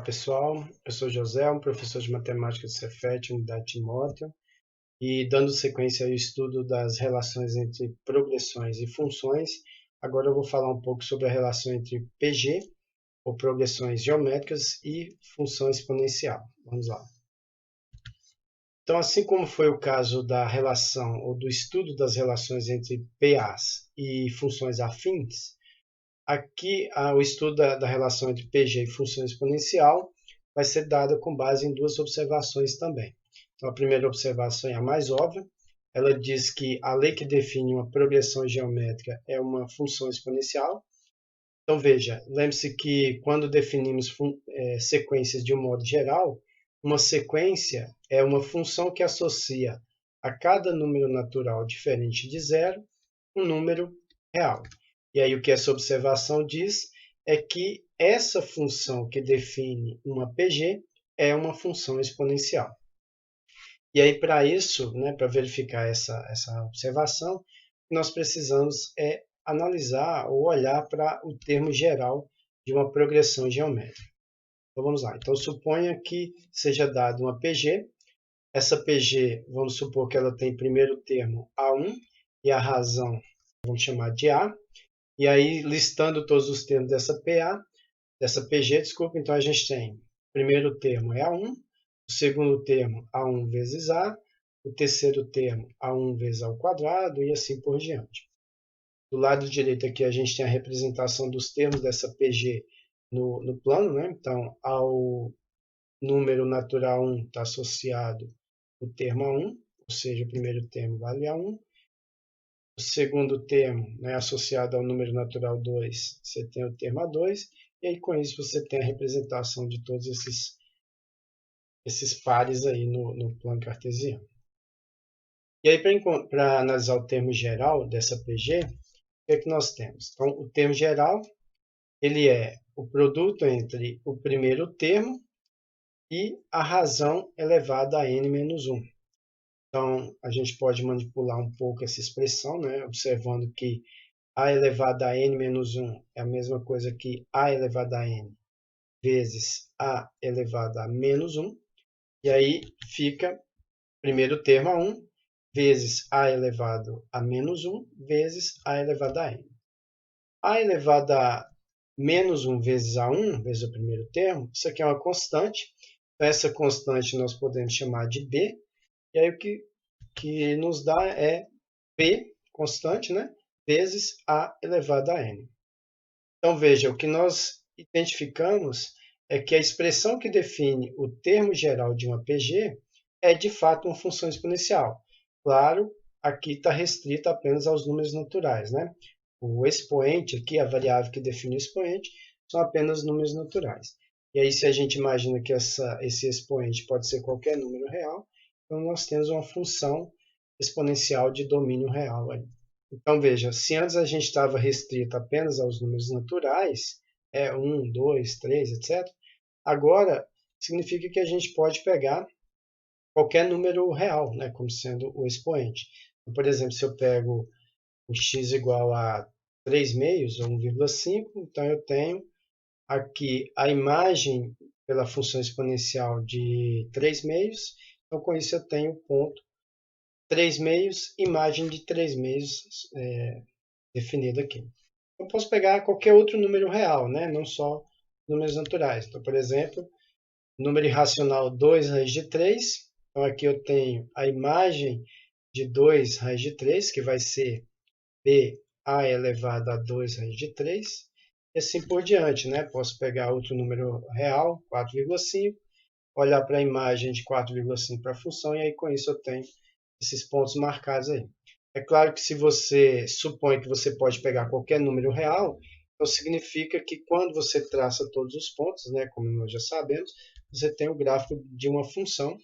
Olá pessoal, eu sou José, um professor de matemática do Cefet, unidade Timóteo, e dando sequência ao estudo das relações entre progressões e funções, agora eu vou falar um pouco sobre a relação entre PG, ou progressões geométricas, e função exponencial. Vamos lá. Então, assim como foi o caso da relação ou do estudo das relações entre PAs e funções afins, aqui, o estudo da relação entre PG e função exponencial vai ser dado com base em duas observações também. Então, a primeira observação é a mais óbvia. Ela diz que a lei que define uma progressão geométrica é uma função exponencial. Então, veja, lembre-se que quando definimos sequências de um modo geral, uma sequência é uma função que associa a cada número natural diferente de zero um número real. E aí o que essa observação diz é que essa função que define uma PG é uma função exponencial. E aí para isso, para verificar essa observação, nós precisamos analisar ou olhar para o termo geral de uma progressão geométrica. Então vamos lá. Então suponha que seja dada uma PG. Essa PG, vamos supor que ela tem primeiro termo A1 e a razão vamos chamar de A. E aí, listando todos os termos dessa PG, então a gente tem o primeiro termo é A1, o segundo termo A1 vezes A, o terceiro termo A1 vezes A ao quadrado e assim por diante. Do lado direito aqui a gente tem a representação dos termos dessa PG no plano, né? Então, ao número natural 1 está associado o termo A1, ou seja, o primeiro termo vale A1. O segundo termo, associado ao número natural 2, você tem o termo A2, e aí com isso você tem a representação de todos esses pares aí no plano cartesiano. E aí para analisar o termo geral dessa PG, o que é que nós temos? Então, o termo geral, ele é o produto entre o primeiro termo e a razão elevada a n menos 1. Então, a gente pode manipular um pouco essa expressão, observando que a elevado a n menos 1 é a mesma coisa que a elevado a n vezes a elevado a menos 1. E aí fica primeiro termo A1 vezes a elevado a menos 1 vezes a elevado a n. A elevado a menos 1 vezes A1, vezes o primeiro termo, isso aqui é uma constante. Então, essa constante nós podemos chamar de B. E aí o que nos dá é P, constante, vezes a elevado a n. Então, veja, o que nós identificamos é que a expressão que define o termo geral de uma PG é, de fato, uma função exponencial. Claro, aqui está restrita apenas aos números naturais, O expoente aqui, a variável que define o expoente, são apenas números naturais. E aí, se a gente imagina que esse expoente pode ser qualquer número real, então nós temos uma função exponencial de domínio real aí. Então, veja, se antes a gente estava restrito apenas aos números naturais, 1, 2, 3, etc., agora significa que a gente pode pegar qualquer número real, como sendo o expoente. Então, por exemplo, se eu pego o x igual a 3 meios, ou 1,5, então eu tenho aqui a imagem pela função exponencial de 3 meios, então com isso eu tenho o ponto 3 meios, imagem de 3 meios definida aqui. Eu posso pegar qualquer outro número real, não só números naturais. Então, por exemplo, número irracional 2 raiz de 3. Então, aqui eu tenho a imagem de 2 raiz de 3, que vai ser PA elevado a 2 raiz de 3. E assim por diante, Posso pegar outro número real, 4,5, olhar para a imagem de 4,5 para a função, e aí com isso eu tenho esses pontos marcados aí. É claro que se você supõe que você pode pegar qualquer número real, então significa que quando você traça todos os pontos, como nós já sabemos, você tem o gráfico de uma função, no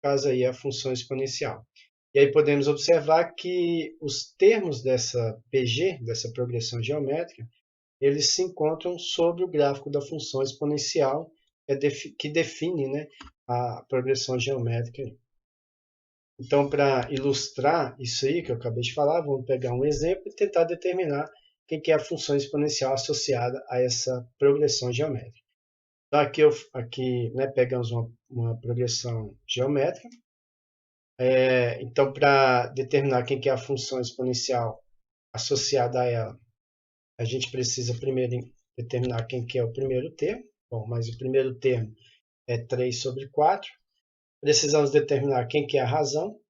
caso aí é a função exponencial. E aí podemos observar que os termos dessa PG, dessa progressão geométrica, eles se encontram sobre o gráfico da função exponencial, que define a progressão geométrica. Então, para ilustrar isso aí que eu acabei de falar, vamos pegar um exemplo e tentar determinar quem que é a função exponencial associada a essa progressão geométrica. Então, aqui né, pegamos uma progressão geométrica. Então, para determinar quem que é a função exponencial associada a ela, a gente precisa primeiro determinar quem que é o primeiro termo. Bom, mas o primeiro termo é 3 sobre 4. Precisamos determinar quem que é a razão,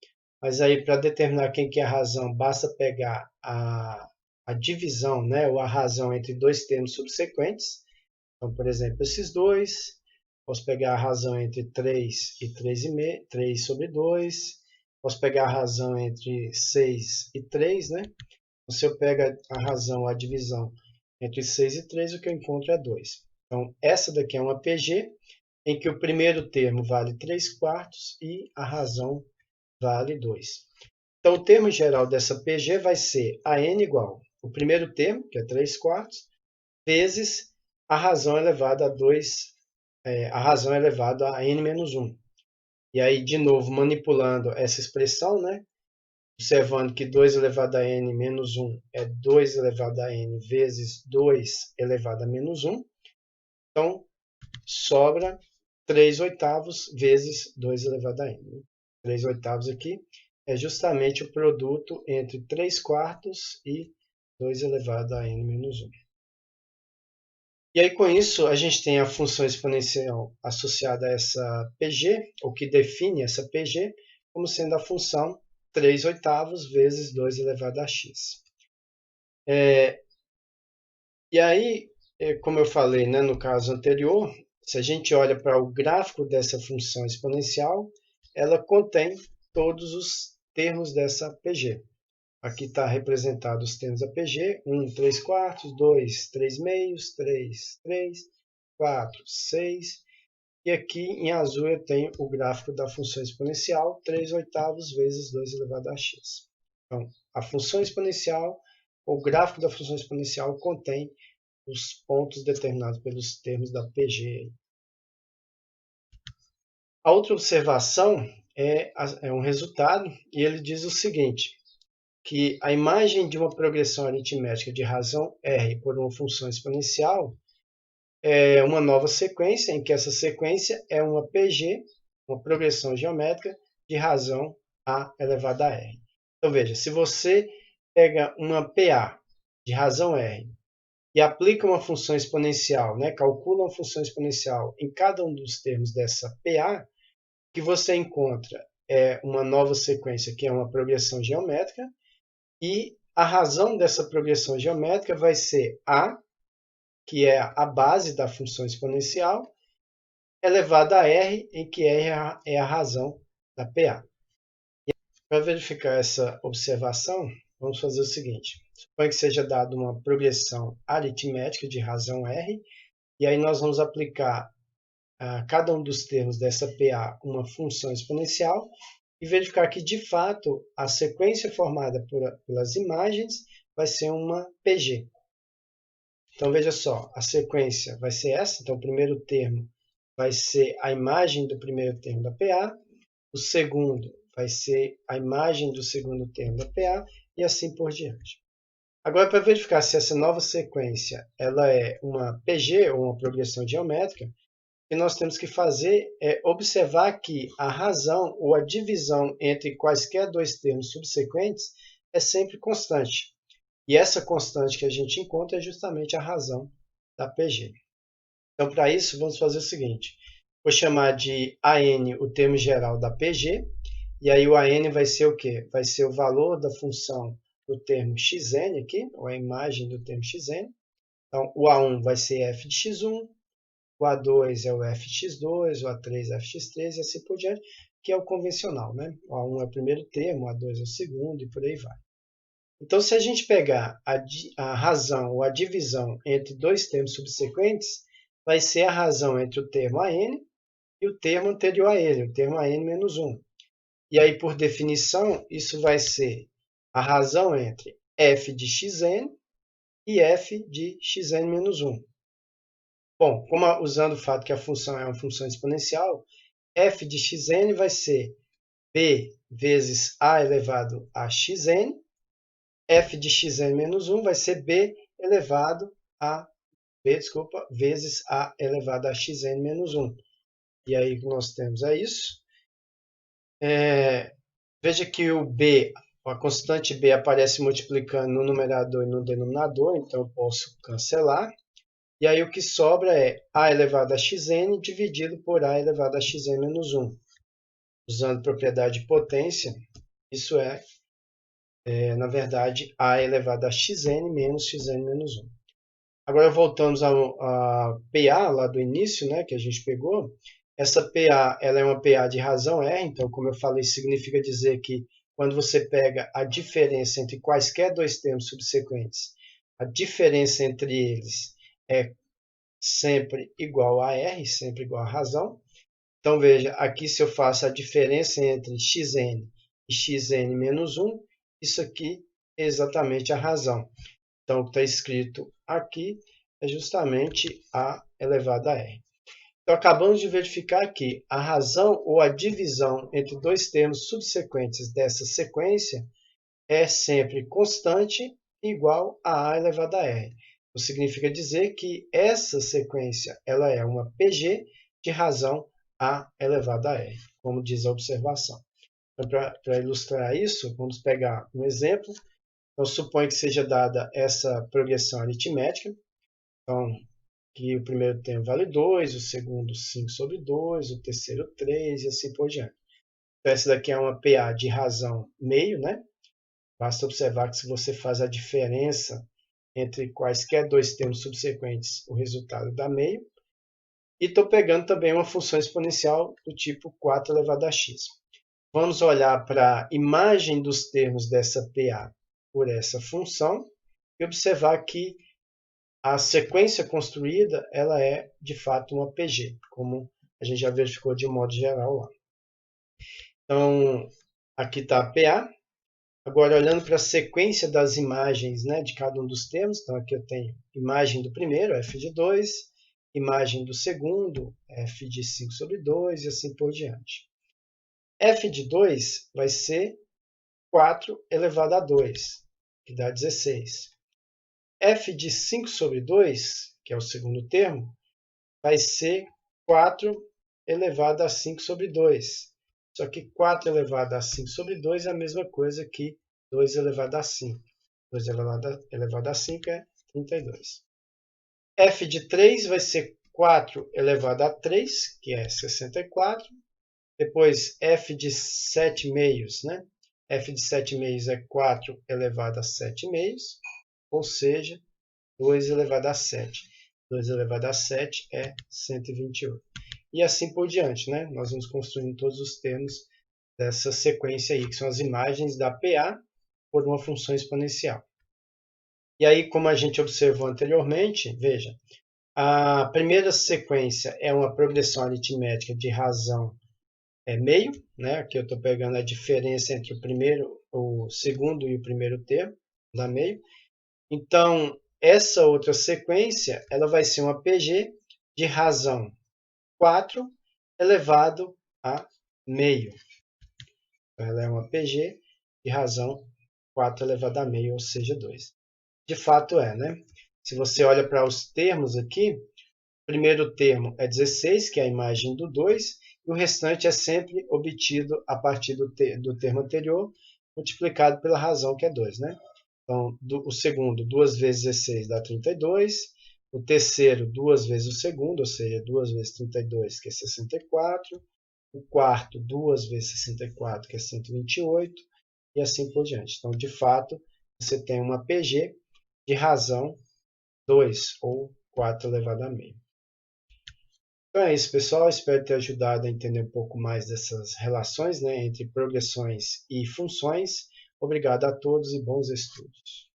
mas aí para determinar quem que é a razão, basta pegar a divisão, né, ou a razão entre dois termos subsequentes. Então, por exemplo, esses dois, posso pegar a razão entre 3 e 3,5, 3 sobre 2, posso pegar a razão entre 6 e 3, né? Se eu pego a razão, a divisão entre 6 e 3, o que eu encontro é 2. Então, essa daqui é uma PG, em que o primeiro termo vale 3 quartos e a razão vale 2. Então, o termo geral dessa PG vai ser a n igual o primeiro termo, que é 3 quartos, vezes a razão elevada a 2, a razão elevada a n menos 1. E aí, de novo, manipulando essa expressão, né? Observando que 2 elevado a n menos 1 é 2 elevado a n vezes 2 elevado a menos 1. Então, sobra 3 oitavos vezes 2 elevado a n. 3 oitavos aqui é justamente o produto entre 3 quartos e 2 elevado a n menos 1. E aí, com isso, a gente tem a função exponencial associada a essa PG, ou que define essa PG, como sendo a função 3 oitavos vezes 2 elevado a x. E aí, como eu falei, né, no caso anterior, se a gente olha para o gráfico dessa função exponencial, ela contém todos os termos dessa PG. Aqui está representado os termos da PG, 1, 3 quartos, 2, 3 meios, 3, 3, 4, 6. E aqui em azul eu tenho o gráfico da função exponencial, 3 oitavos vezes 2 elevado a x. Então, a função exponencial, o gráfico da função exponencial contém os pontos determinados pelos termos da PG. A outra observação é um resultado, e ele diz o seguinte, que a imagem de uma progressão aritmética de razão R por uma função exponencial é uma nova sequência, em que essa sequência é uma PG, uma progressão geométrica de razão A elevada a R. Então, veja, se você pega uma PA de razão R e aplica uma função exponencial, né, calcula uma função exponencial em cada um dos termos dessa PA, o que você encontra é uma nova sequência, que é uma progressão geométrica, e a razão dessa progressão geométrica vai ser A, que é a base da função exponencial, elevada a R, em que R é a razão da PA. Para verificar essa observação, vamos fazer o seguinte. Suponha que seja dada uma progressão aritmética de razão R, e aí nós vamos aplicar a cada um dos termos dessa PA uma função exponencial e verificar que, de fato, a sequência formada pelas imagens vai ser uma PG. Então, veja só, a sequência vai ser essa. Então, o primeiro termo vai ser a imagem do primeiro termo da PA, o segundo vai ser a imagem do segundo termo da PA e assim por diante. Agora, para verificar se essa nova sequência ela é uma PG ou uma progressão geométrica, o que nós temos que fazer é observar que a razão ou a divisão entre quaisquer dois termos subsequentes é sempre constante. E essa constante que a gente encontra é justamente a razão da PG. Então, para isso, vamos fazer o seguinte. Vou chamar de AN o termo geral da PG, e aí o AN vai ser o quê? Vai ser o valor da função do termo xn aqui, ou a imagem do termo xn. Então, o A1 vai ser f de x1, o A2 é o f de x2, o A3 é f de x3 e assim por diante, que é o convencional, né? O A1 é o primeiro termo, o A2 é o segundo e por aí vai. Então, se a gente pegar a razão ou a divisão entre dois termos subsequentes, vai ser a razão entre o termo AN e o termo anterior a ele, o termo AN menos 1. E aí, por definição, isso vai ser a razão entre f de xn e f de xn menos 1. Bom, usando o fato que a função é uma função exponencial, f de xn vai ser b vezes a elevado a xn, f de xn menos 1 vai ser b elevado a vezes a elevado a xn menos 1. E aí o que nós temos é isso. Veja que o b, a constante b aparece multiplicando no numerador e no denominador, então eu posso cancelar. E aí o que sobra é a elevado a xn dividido por a elevado a xn menos 1. Usando propriedade de potência, isso na verdade, a elevado a xn menos xn menos 1. Agora voltamos a PA lá do início, né, que a gente pegou. Essa PA ela é uma PA de razão R, então, como eu falei, significa dizer que quando você pega a diferença entre quaisquer dois termos subsequentes, a diferença entre eles é sempre igual a R, sempre igual a razão. Então, veja, aqui se eu faço a diferença entre xn e xn menos 1, isso aqui é exatamente a razão. Então, o que está escrito aqui é justamente a elevado a R. Então, acabamos de verificar que a razão ou a divisão entre dois termos subsequentes dessa sequência é sempre constante igual a elevado a R. Isso significa dizer que essa sequência ela é uma PG de razão a elevado a R, como diz a observação. Então, para ilustrar isso, vamos pegar um exemplo. Então, suponho que seja dada essa progressão aritmética. Então, que o primeiro termo vale 2, o segundo 5 sobre 2, o terceiro 3 e assim por diante. Então, essa daqui é uma PA de razão meio, né? Basta observar que se você faz a diferença entre quaisquer dois termos subsequentes, o resultado dá meio. E estou pegando também uma função exponencial do tipo 4 elevado a x. Vamos olhar para a imagem dos termos dessa PA por essa função e observar que a sequência construída ela é, de fato, uma PG, como a gente já verificou de modo geral lá. Então, aqui está a PA. Agora, olhando para a sequência das imagens, né, de cada um dos termos, então aqui eu tenho imagem do primeiro, f de 2, imagem do segundo, f de 5 sobre 2 e assim por diante. f de 2 vai ser 4 elevado a 2, que dá 16. f de 5 sobre 2, que é o segundo termo, vai ser 4 elevado a 5 sobre 2. Só que 4 elevado a 5 sobre 2 é a mesma coisa que 2 elevado a 5. 2 elevado a 5 é 32. f de 3 vai ser 4 elevado a 3, que é 64. Depois, f de 7 meios, né? f de 7 meios é 4 elevado a 7 meios, ou seja, 2 elevado a 7. 2 elevado a 7 é 128. E assim por diante, né? Nós vamos construindo todos os termos dessa sequência aí, que são as imagens da PA por uma função exponencial. E aí, como a gente observou anteriormente, veja, a primeira sequência é uma progressão aritmética de razão meio, né? Aqui eu estou pegando a diferença entre o segundo e o primeiro termo, da meio. Então, essa outra sequência ela vai ser uma PG de razão 4 elevado a meio. Então, ela é uma PG de razão 4 elevado a meio, ou seja, 2. De fato é, né? Se você olha para os termos aqui, o primeiro termo é 16, que é a imagem do 2, e o restante é sempre obtido a partir do termo anterior, multiplicado pela razão, que é 2, né? Então, o segundo, 2 vezes 16 dá 32. O terceiro, 2 vezes o segundo, ou seja, 2 vezes 32, que é 64. O quarto, 2 vezes 64, que é 128. E assim por diante. Então, de fato, você tem uma PG de razão 2, ou 4 elevado a meio. Então é isso, pessoal. Espero ter ajudado a entender um pouco mais dessas relações, né, entre progressões e funções. Obrigado a todos e bons estudos.